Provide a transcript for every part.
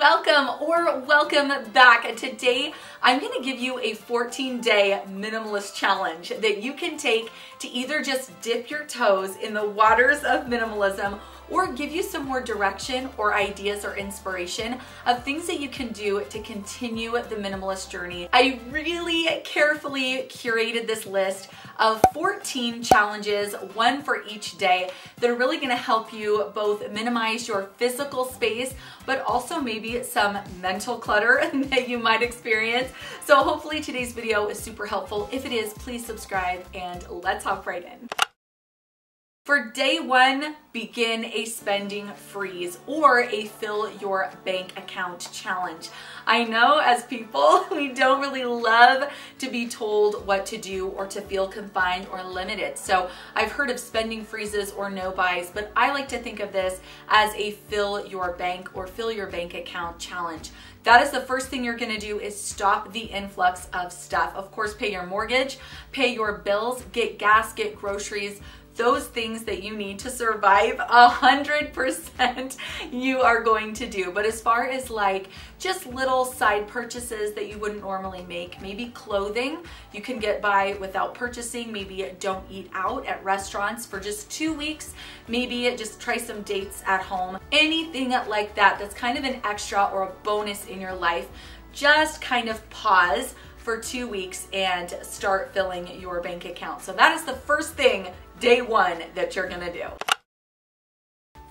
welcome back. Today I'm going to give you a 14-day minimalist challenge that you can take to either just dip your toes in the waters of minimalism or give you some more direction or ideas or inspiration of things that you can do to continue the minimalist journey. I really carefully curated this list of 14 challenges, one for each day, that are really gonna help you both minimize your physical space, but also maybe some mental clutter that you might experience. So hopefully today's video is super helpful. If it is, please subscribe and let's hop right in. For day one, begin a spending freeze or a fill your bank account challenge. I know as people, we don't really love to be told what to do or to feel confined or limited. So I've heard of spending freezes or no buys, but I like to think of this as a fill your bank or fill your bank account challenge. That is the first thing you're gonna do is stop the influx of stuff. Of course, pay your mortgage, pay your bills, get gas, get groceries, those things that you need to survive, 100% you are going to do. But as far as like just little side purchases that you wouldn't normally make, maybe clothing you can get by without purchasing, maybe don't eat out at restaurants for just 2 weeks, maybe just try some dates at home, anything like that that's kind of an extra or a bonus in your life. Just kind of pause for 2 weeks and start filling your bank account. So that is the first thing, day one, that you're gonna do.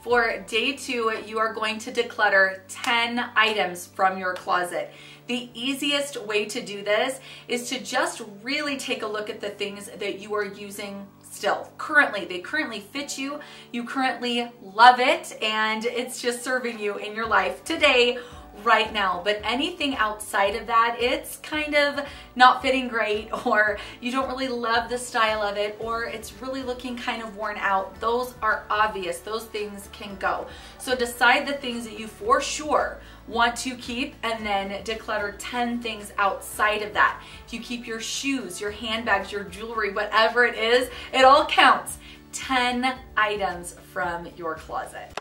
For day two, you are going to declutter 10 items from your closet. The easiest way to do this is to just really take a look at the things that you are using still. Currently, they currently fit you, you currently love it, and it's just serving you in your life today, right now. But anything outside of that, it's kind of not fitting great, or you don't really love the style of it, or it's really looking kind of worn out. Those are obvious. Those things can go. So decide the things that you for sure want to keep and then declutter 10 things outside of that. If you keep your shoes, your handbags, your jewelry, whatever it is, it all counts. 10 items from your closet.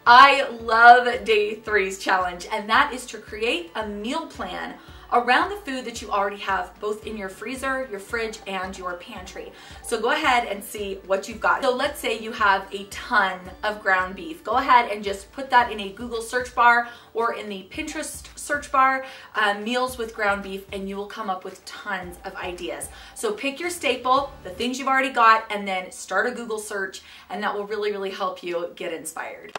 I love day three's challenge, and that is to create a meal plan around the food that you already have both in your freezer, your fridge, and your pantry. So go ahead and see what you've got. So let's say you have a ton of ground beef. Go ahead and just put that in a Google search bar or in the Pinterest search bar, meals with ground beef, and you will come up with tons of ideas. So pick your staple, the things you've already got, and then start a Google search, and that will really help you get inspired.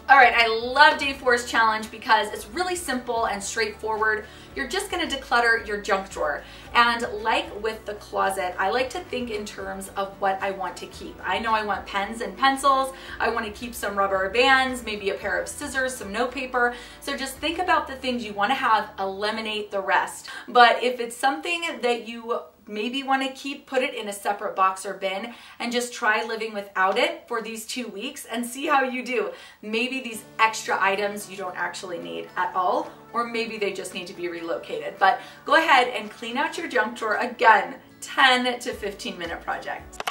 All right, I love day four's challenge because it's really simple and straightforward. You're just gonna declutter your junk drawer. And like with the closet, I like to think in terms of what I want to keep. I know I want pens and pencils. I want to keep some rubber bands, maybe a pair of scissors, some note paper. So just think about the things you want to have, eliminate the rest. But if it's something that you maybe want to keep, put it in a separate box or bin and just try living without it for these 2 weeks and see how you do. Maybe these extra items you don't actually need at all, or maybe they just need to be relocated. But go ahead and clean out your junk drawer. Again, 10 to 15 minute project.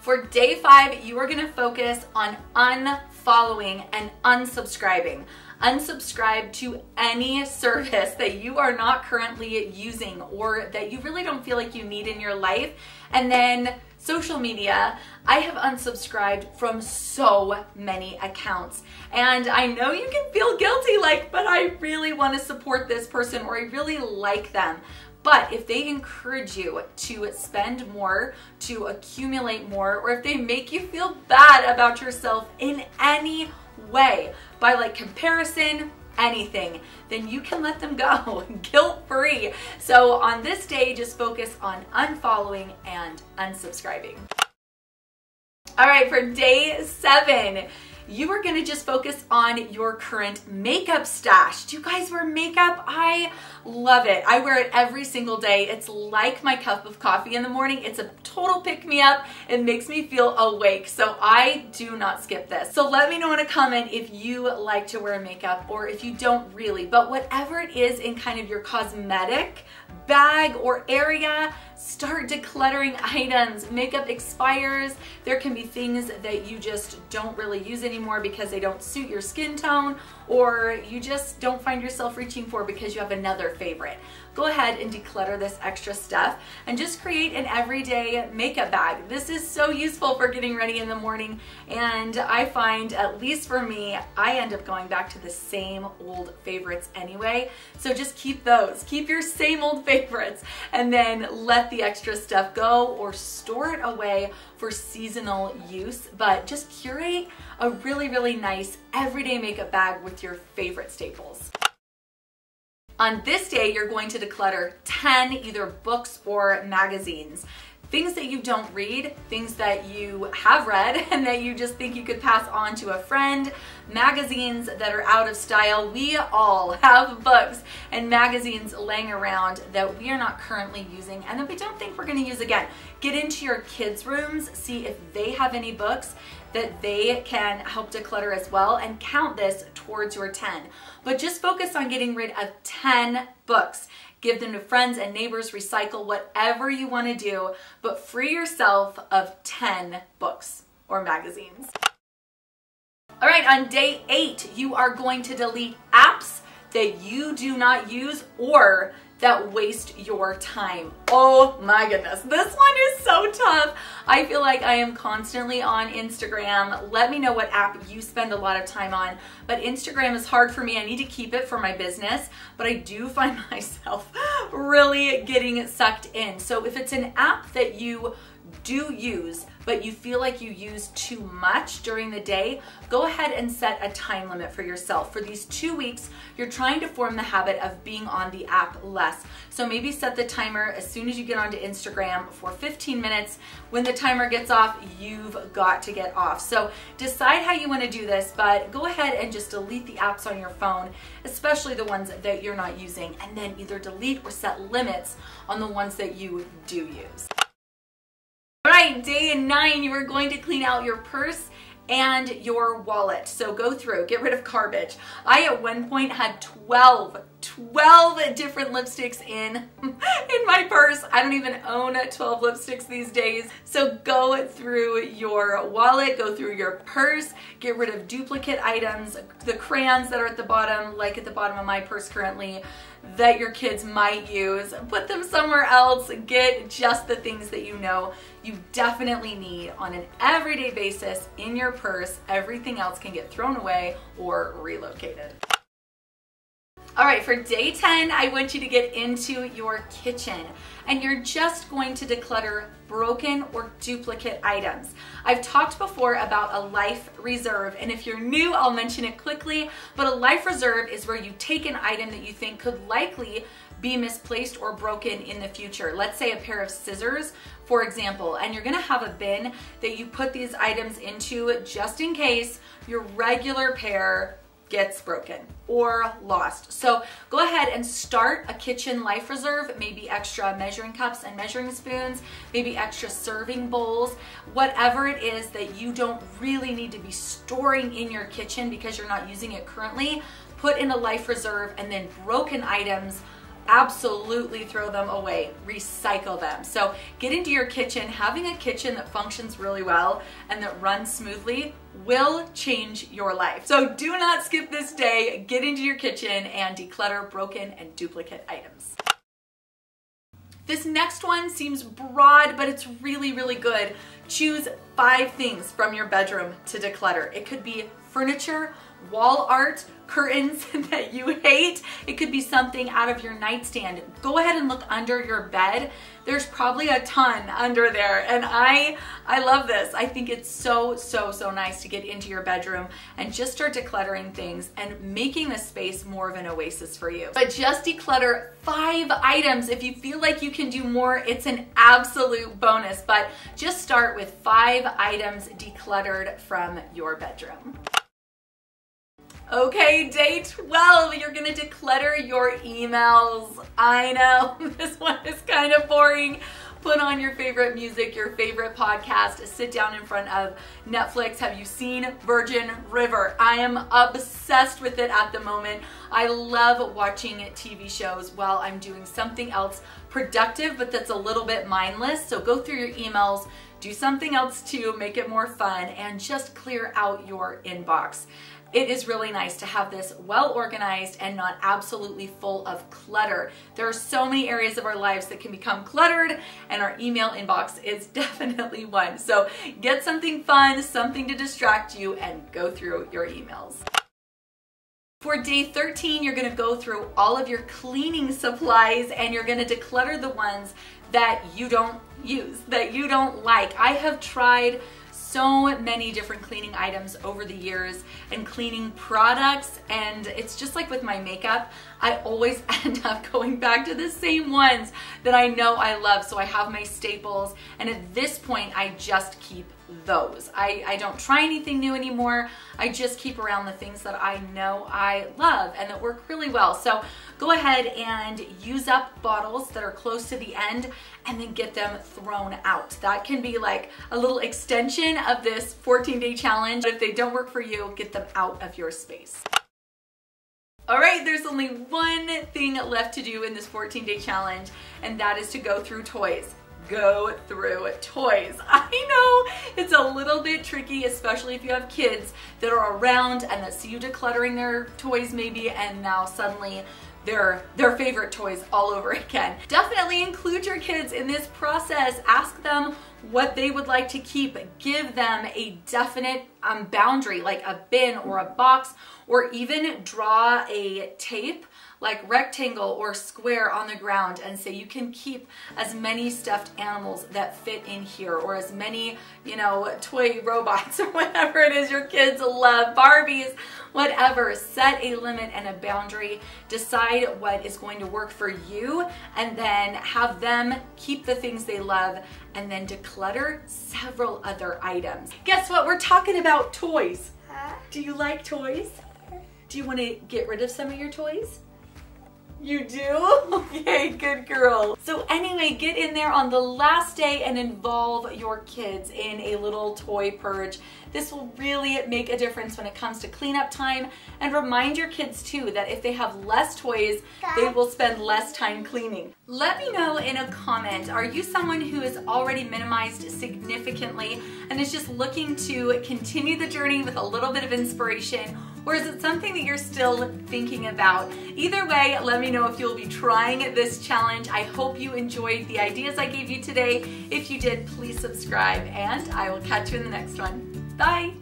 For day five, you are gonna focus on unfollowing and unsubscribing. Unsubscribe to any service that you are not currently using or that you really don't feel like you need in your life. And then social media, I have unsubscribed from so many accounts. And I know you can feel guilty, like, but I really want to support this person or I really like them. But if they encourage you to spend more, to accumulate more, or if they make you feel bad about yourself in any way, by like comparison, anything, then you can let them go guilt-free. So on this day, just focus on unfollowing and unsubscribing. All right, for day seven, you are gonna just focus on your current makeup stash. Do you guys wear makeup? I love it. I wear it every single day. It's like my cup of coffee in the morning. It's a total pick-me-up. It makes me feel awake. So I do not skip this. So let me know in a comment if you like to wear makeup or if you don't really. But whatever it is in kind of your cosmetic bag or area, start decluttering items. Makeup expires. There can be things that you just don't really use anymore because they don't suit your skin tone, or you just don't find yourself reaching for because you have another favorite. Go ahead and declutter this extra stuff and just create an everyday makeup bag. This is so useful for getting ready in the morning, and I find, at least for me, I end up going back to the same old favorites anyway. So just keep those. Keep your same old favorites and then let the extra stuff go or store it away for seasonal use. But just curate a really, really nice everyday makeup bag with your favorite staples. On this day, you're going to declutter 10 either books or magazines. Things that you don't read, things that you have read and that you just think you could pass on to a friend, magazines that are out of style. We all have books and magazines laying around that we are not currently using and that we don't think we're going to use again. Get into your kids' rooms, see if they have any books that they can help declutter as well, and count this towards your 10. But just focus on getting rid of 10 books. Give them to friends and neighbors, recycle, whatever you want to do, but free yourself of 10 books or magazines. All right, on day 8, you are going to delete apps that you do not use or that waste your time. Oh my goodness, this one is so tough. I feel like I am constantly on Instagram. Let me know what app you spend a lot of time on, but Instagram is hard for me. I need to keep it for my business, but I do find myself really getting sucked in. So if it's an app that you do use, but you feel like you use too much during the day, go ahead and set a time limit for yourself. For these 2 weeks, you're trying to form the habit of being on the app less. So maybe set the timer as soon as you get onto Instagram for 15 minutes. When the timer gets off, you've got to get off. So decide how you want to do this, but go ahead and just delete the apps on your phone, especially the ones that you're not using, and then either delete or set limits on the ones that you do use. All right, day 9, you are going to clean out your purse and your wallet. So go through, get rid of garbage. I at one point had 12 different lipsticks in my purse. I don't even own 12 lipsticks these days. So go through your wallet, go through your purse, get rid of duplicate items, the crayons that are at the bottom, like at the bottom of my purse currently, that your kids might use. Put them somewhere else. Get just the things that you know you definitely need on an everyday basis in your purse. Everything else can get thrown away or relocated. All right, for day 10, I want you to get into your kitchen, and you're just going to declutter broken or duplicate items. I've talked before about a life reserve, and if you're new, I'll mention it quickly, but a life reserve is where you take an item that you think could likely be misplaced or broken in the future. Let's say a pair of scissors, for example, and you're gonna have a bin that you put these items into just in case your regular pair gets broken or lost. So go ahead and start a kitchen life reserve, maybe extra measuring cups and measuring spoons, maybe extra serving bowls, whatever it is that you don't really need to be storing in your kitchen because you're not using it currently, put in a life reserve, and then broken items, absolutely throw them away, recycle them. So get into your kitchen. Having a kitchen that functions really well and that runs smoothly will change your life. So do not skip this day. Get into your kitchen and declutter broken and duplicate items. This next one seems broad, but it's really, really good. Choose 5 things from your bedroom to declutter. It could be furniture, wall art, curtains that you hate. It could be something out of your nightstand. Go ahead and look under your bed. There's probably a ton under there, and I love this. I think it's so nice to get into your bedroom and just start decluttering things and making the space more of an oasis for you. But just declutter 5 items. If you feel like you can do more, it's an absolute bonus, but just start with 5 items decluttered from your bedroom. Okay, day 12, you're gonna declutter your emails. I know, this one is kind of boring, put on your favorite music, your favorite podcast, sit down in front of Netflix. Have you seen Virgin River? I am obsessed with it at the moment. I love watching TV shows while I'm doing something else productive, but that's a little bit mindless. So go through your emails, do something else too, make it more fun, and just clear out your inbox. It is really nice to have this well organized and not absolutely full of clutter. There are so many areas of our lives that can become cluttered, and our email inbox is definitely one. So get something fun, something to distract you, and go through your emails. For day 13, you're gonna go through all of your cleaning supplies and you're gonna declutter the ones that you don't use, that you don't like. I have tried so many different cleaning items over the years and cleaning products, and it's just like with my makeup, I always end up going back to the same ones that I know I love. So I have my staples, and at this point I just keep those. I don't try anything new anymore. I just keep around the things that I know I love and that work really well. So go ahead and use up bottles that are close to the end and then get them thrown out. That can be like a little extension of this 14-day challenge. If they don't work for you, get them out of your space. All right, there's only one thing left to do in this 14-day challenge, and that is to go through toys. Go through toys. I know it's a little bit tricky, especially if you have kids that are around and that see you decluttering their toys maybe, and now suddenly their favorite toys all over again. Definitely include your kids in this process. Ask them what they would like to keep. Give them a definite boundary, like a bin or a box, or even draw a tape like rectangle or square on the ground and say you can keep as many stuffed animals that fit in here, or as many, you know, toy robots or whatever it is your kids love, Barbies, whatever. Set a limit and a boundary. Decide what is going to work for you, and then have them keep the things they love and then declutter several other items. Guess what? We're talking about toys. Do you like toys? Do you want to get rid of some of your toys? You do? Okay, good girl. So anyway, get in there on the last day and involve your kids in a little toy purge. This will really make a difference when it comes to cleanup time, and remind your kids too that if they have less toys, they will spend less time cleaning. Let me know in a comment, are you someone who has already minimized significantly and is just looking to continue the journey with a little bit of inspiration? Or is it something that you're still thinking about? Either way, let me know if you'll be trying this challenge. I hope you enjoyed the ideas I gave you today. If you did, please subscribe, and I will catch you in the next one. Bye!